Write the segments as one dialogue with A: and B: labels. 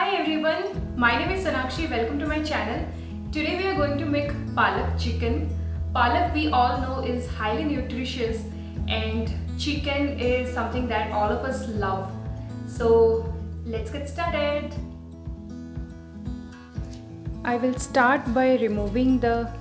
A: Hi everyone, my name is Sonakshi. Welcome to my channel. Today we are going to make Palak chicken. Palak we all know is highly nutritious and chicken is something that all of us love. So let's get started. I will start by removing the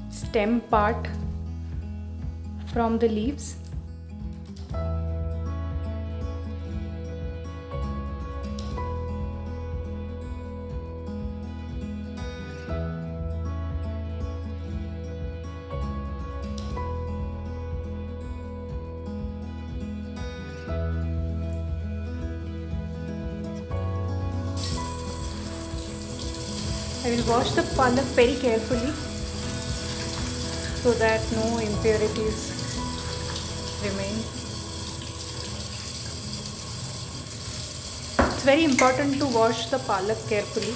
A: stem part from the leaves. I will wash the palak very carefully so that no impurities remain. It's very important to wash the palak carefully.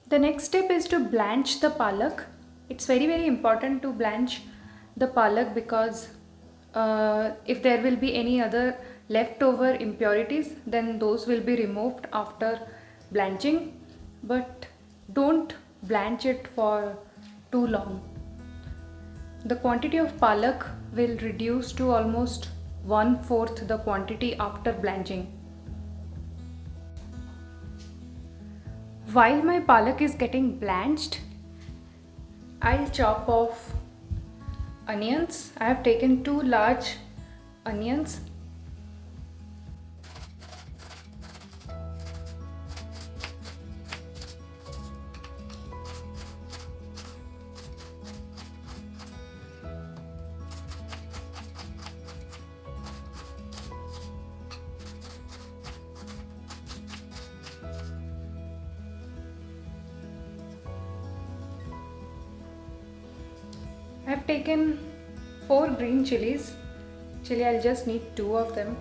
A: The next step is to blanch the palak. It's very important to blanch the palak because if there will be any other leftover impurities, then those will be removed after blanching, but don't blanch it for too long. The quantity of palak will reduce to almost 1/4 the quantity after blanching. While my palak is getting blanched, I'll chop off onions. I have taken 2 large onions. I have taken 4 green chilies. Chili, I'll just need 2 of them.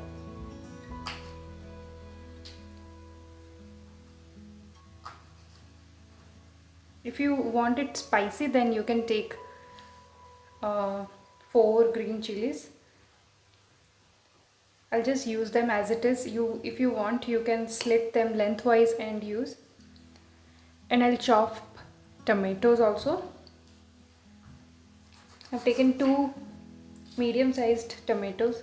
A: If you want it spicy, then you can take 4 green chilies. I'll just use them as it is. If you want, you can slit them lengthwise and use. And I'll chop tomatoes also. I've taken 2 medium-sized tomatoes.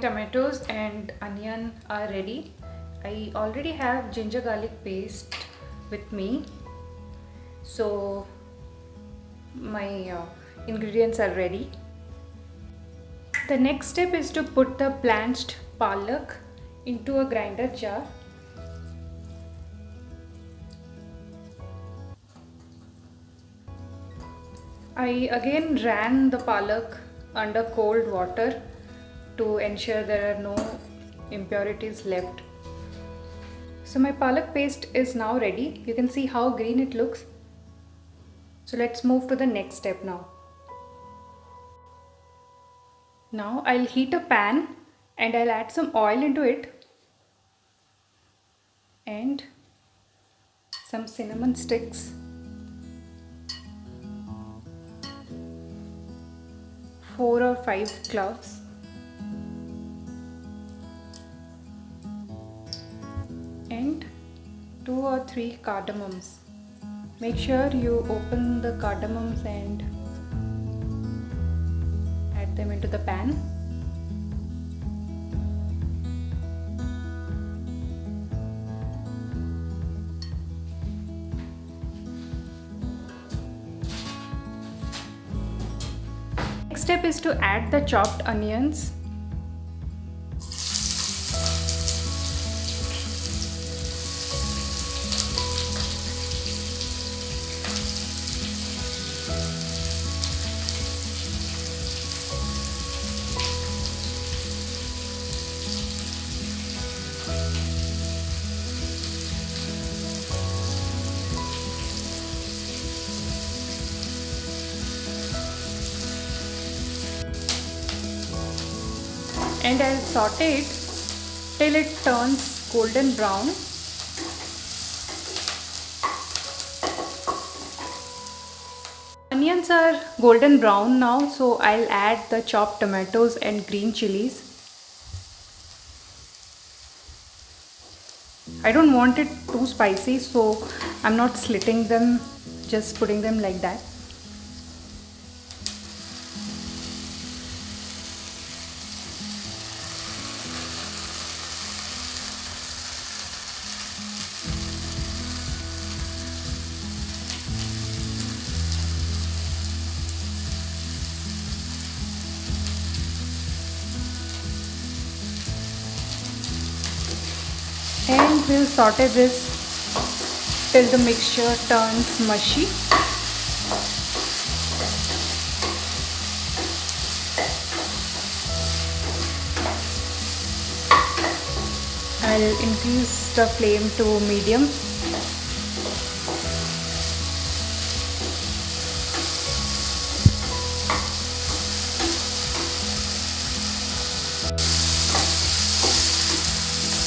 A: Tomatoes and onion are ready. I already have ginger garlic paste with me, so my ingredients are ready. The next step is to put the blanched palak into a grinder jar. I again ran the palak under cold water to ensure there are no impurities left. So my palak paste is now ready. You can see how green it looks. So let's move to the next step now. Now I'll heat a pan and I'll add some oil into it and some cinnamon sticks, 4 or 5 cloves, and 2 or 3 cardamoms. Make sure you open the cardamoms and add them into the pan. Next step is to add the chopped onions. and I'll saute it till it turns golden brown. Onions are golden brown now, so I'll add the chopped tomatoes and green chilies. I don't want it too spicy, so I'm not slitting them, just putting them like that. And we'll saute this till the mixture turns mushy. I'll increase the flame to medium.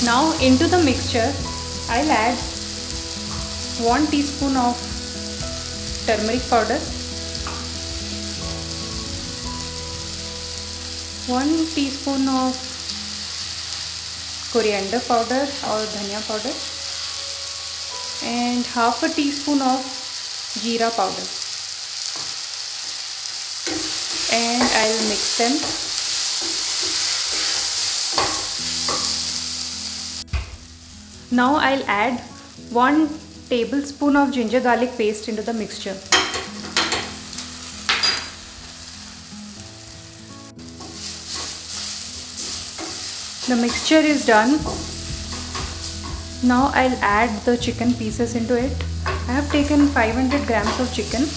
A: Now into the mixture, I'll add 1 teaspoon of turmeric powder, 1 teaspoon of coriander powder or dhania powder, and half a teaspoon of jeera powder, and I'll mix them. Now I'll add 1 tablespoon of ginger garlic paste into the mixture. The mixture is done. Now I'll add the chicken pieces into it. I have taken 500 grams of chicken.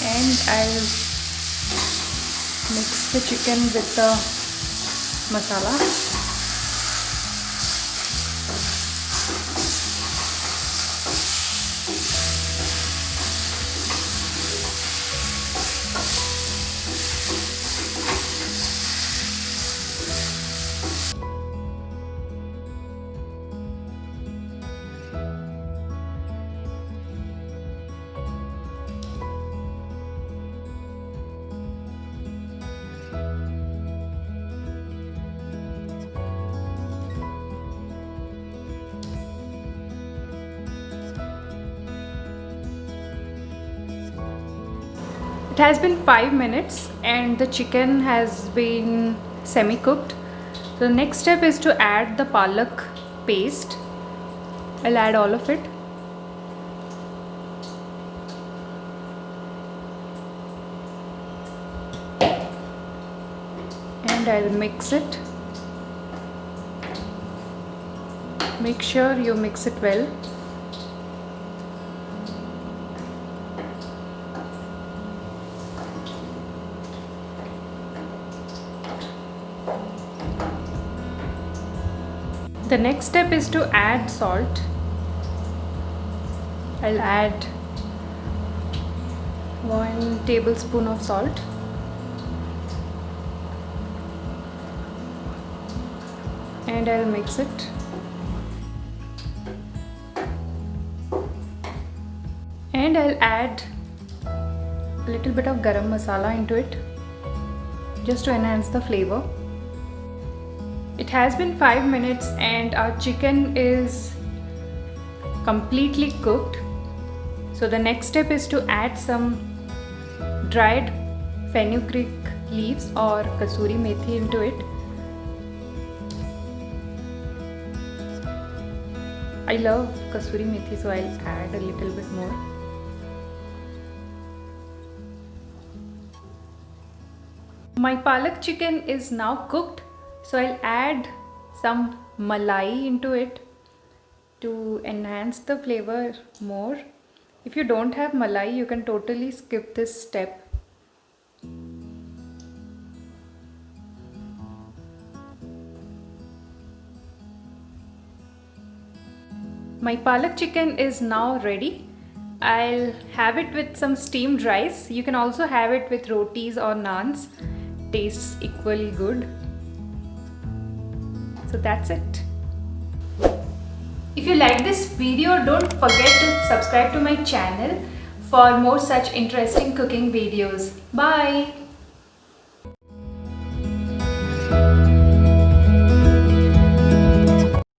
A: And I'll mix the chicken with the masala. It has been 5 minutes and the chicken has been semi-cooked. The next step is to add the palak paste. I'll add all of it. And I'll mix it. Make sure you mix it well. The next step is to add salt. I'll add 1 tablespoon of salt. And I'll mix it. And I'll add a little bit of garam masala into it, just to enhance the flavor. It has been 5 minutes and our chicken is completely cooked. So the next step is to add some dried fenugreek leaves or kasuri methi into it. I love kasuri methi, so I'll add a little bit more. My palak chicken is now cooked. So I'll add some malai into it to enhance the flavor more. If you don't have malai, you can totally skip this step. My palak chicken is now ready. I'll have it with some steamed rice. You can also have it with rotis or naans. Tastes equally good. So that's it. If you like this video, don't forget to subscribe to my channel for more such interesting cooking videos. Bye!